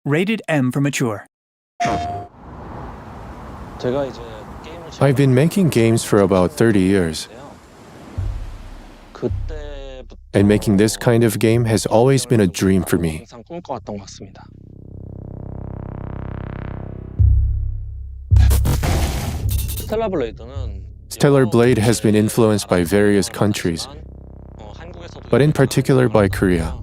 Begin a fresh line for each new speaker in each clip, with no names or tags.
Rated M for mature.
I've been making games for about 30 years. And making this kind of game has always been a dream for me. Stellar Blade has been influenced by various countries, but in particular by Korea.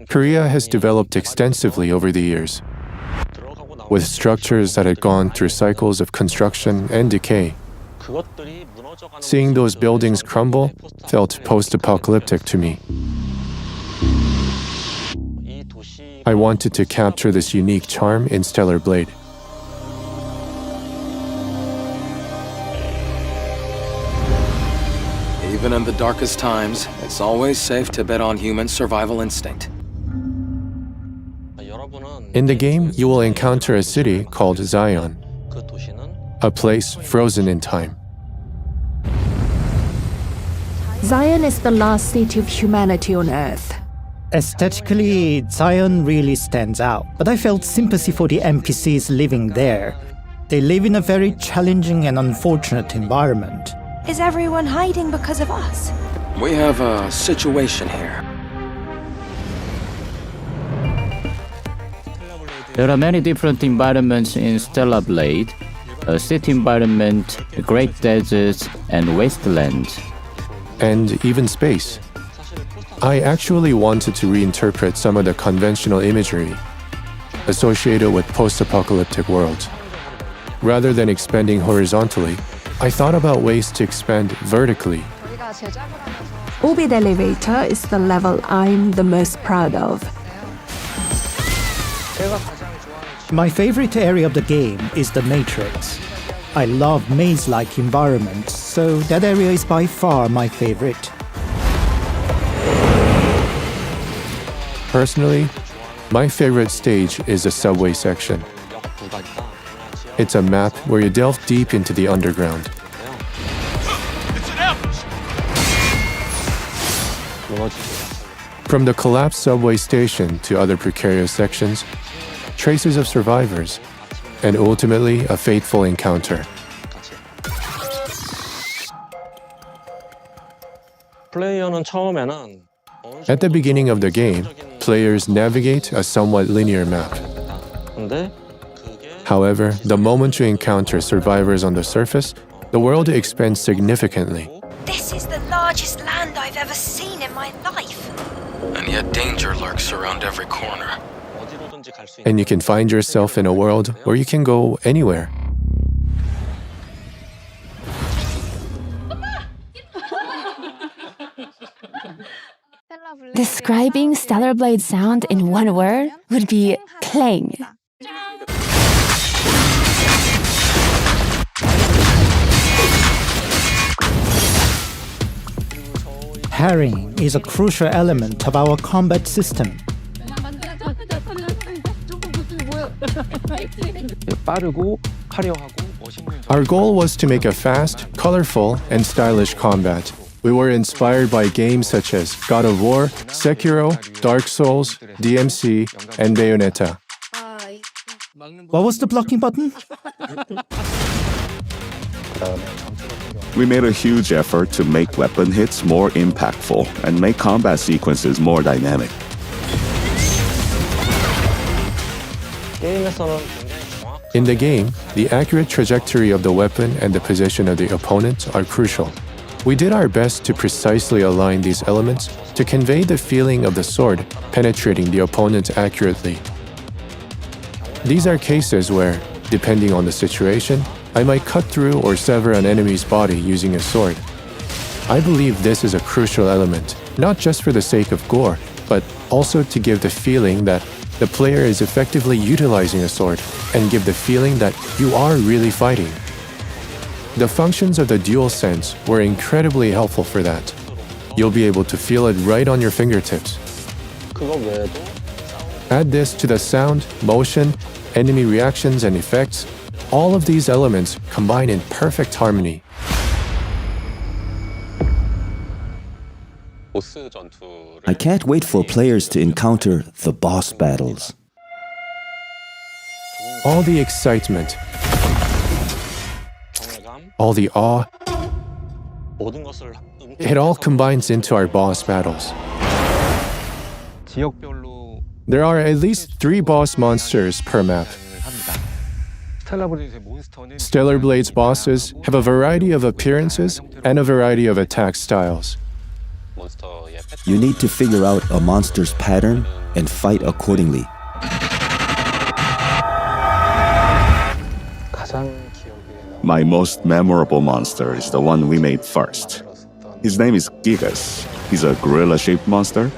Korea has developed extensively over the years, with structures that had gone through cycles of construction and decay. Seeing those buildings crumble felt post-apocalyptic to me. I wanted to capture this unique charm in Stellar Blade.
Even in the darkest times, it's always safe to bet on human survival instinct.
In the game, you will encounter a city called Zion, a place frozen in time.
Zion is the last city of humanity on Earth.
Aesthetically, Zion really stands out, but I felt sympathy for the NPCs living there. They live in a very challenging and unfortunate environment.
Is everyone hiding because of us?
We have a situation here.
There are many different environments in Stellar Blade: a city environment, great deserts, and wastelands.
And even space. I actually wanted to reinterpret some of the conventional imagery associated with post-apocalyptic worlds. Rather than expanding horizontally, I thought about ways to expand vertically.
Orbit Elevator is the level I'm the most proud of.
My favorite area of the game is the Matrix. I love maze-like environments, so that area is by far my favorite.
Personally, my favorite stage is the subway section. It's a map where you delve deep into the underground. From the collapsed subway station to other precarious sections, traces of survivors, and ultimately a fateful encounter. At the beginning of the game, players navigate a somewhat linear map. However, the moment you encounter survivors on the surface, the world expands significantly.
This is the largest land I've ever seen in my life.
And yet danger lurks around every corner.
And you can find yourself in a world where you can go anywhere.
Describing Stellar Blade sound in one word would be clang.
Parrying is a crucial element of our combat system.
Our goal was to make a fast, colorful, and stylish combat. We were inspired by games such as God of War, Sekiro, Dark Souls, DMC, and Bayonetta.
What was the blocking button?
We made a huge effort to make weapon hits more impactful and make combat sequences more dynamic.
In the game, the accurate trajectory of the weapon and the position of the opponent are crucial. We did our best to precisely align these elements to convey the feeling of the sword penetrating the opponent accurately. These are cases where, depending on the situation, I might cut through or sever an enemy's body using a sword. I believe this is a crucial element, not just for the sake of gore, but also to give the feeling that the player is effectively utilizing a sword and give the feeling that you are really fighting. The functions of the DualSense were incredibly helpful for that. You'll be able to feel it right on your fingertips. Add this to the sound, motion, enemy reactions and effects. All of these elements combine in perfect harmony.
I can't wait for players to encounter the boss battles.
All the excitement, all the awe, it all combines into our boss battles. There are at least 3 boss monsters per map. Stellar Blade's bosses have a variety of appearances and a variety of attack styles.
You need to figure out a monster's pattern and fight accordingly.
My most memorable monster is the one we made first. His name is Gigas. He's a gorilla-shaped monster.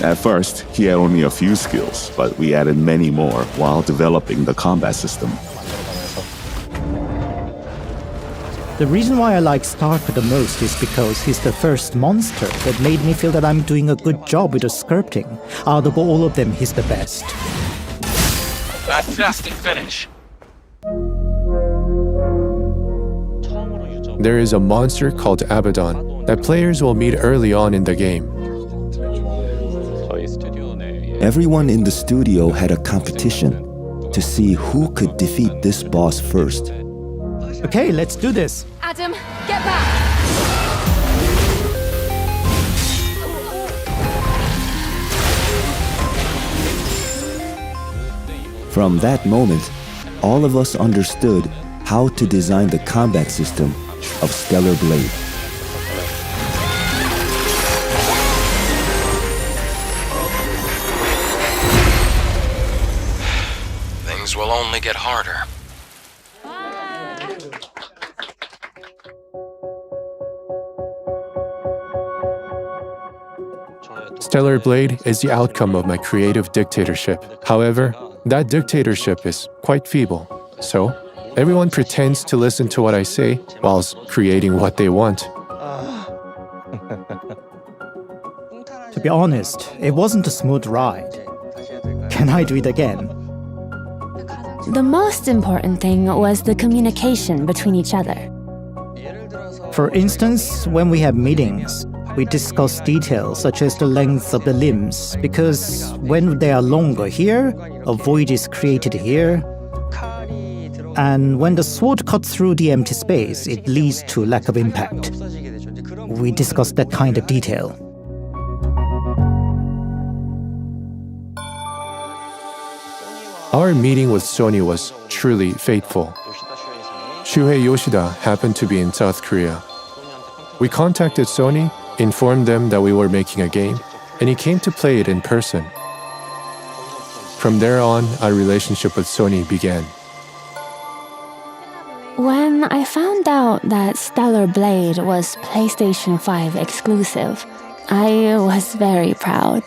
At first, he had only a few skills, but we added many more while developing the combat system.
The reason why I like Starker the most is because he's the first monster that made me feel that I'm doing a good job with the scripting. Out of all of them, he's the best.
Fantastic finish.
There is a monster called Abaddon that players will meet early on in the game.
Everyone in the studio had a competition to see who could defeat this boss first.
Okay, let's do this.
Adam, get back!
From that moment, all of us understood how to design the combat system of Stellar Blade.
Things will only get harder.
Stellar Blade is the outcome of my creative dictatorship. However, that dictatorship is quite feeble. So, everyone pretends to listen to what I say whilst creating what they want.
To be honest, it wasn't a smooth ride. Can I do it again?
The most important thing was the communication between each other.
For instance, when we have meetings, we discuss details such as the length of the limbs, because when they are longer here, a void is created here, and when the sword cuts through the empty space, it leads to lack of impact. We discuss that kind of detail.
Our meeting with Sony was truly fateful. Shuhei Yoshida happened to be in South Korea. We contacted Sony, informed them that we were making a game, and he came to play it in person. From there on, our relationship with Sony began.
When I found out that Stellar Blade was PlayStation 5 exclusive, I was very proud.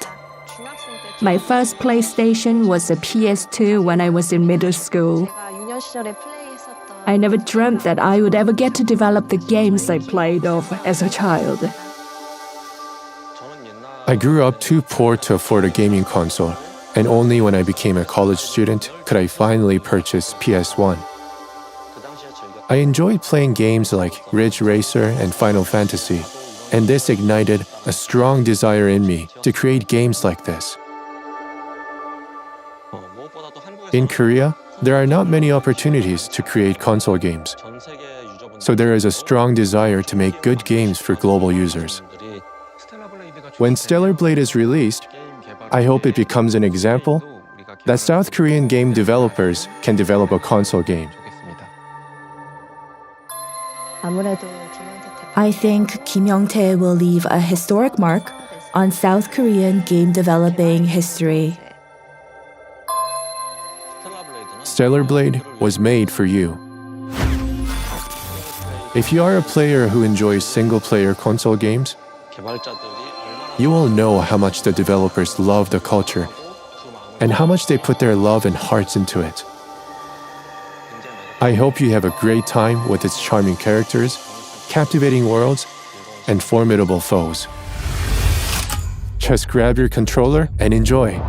My first PlayStation was a PS2 when I was in middle school. I never dreamt that I would ever get to develop the games I played of as a child.
I grew up too poor to afford a gaming console, and only when I became a college student could I finally purchase PS1. I enjoyed playing games like Ridge Racer and Final Fantasy, and this ignited a strong desire in me to create games like this. In Korea, there are not many opportunities to create console games, so there is a strong desire to make good games for global users. When Stellar Blade is released, I hope it becomes an example that South Korean game developers can develop a console game.
I think Kim Young-tae will leave a historic mark on South Korean game developing history.
Stellar Blade was made for you. If you are a player who enjoys single-player console games, you will know how much the developers love the culture and how much they put their love and hearts into it. I hope you have a great time with its charming characters, captivating worlds, and formidable foes. Just grab your controller and enjoy.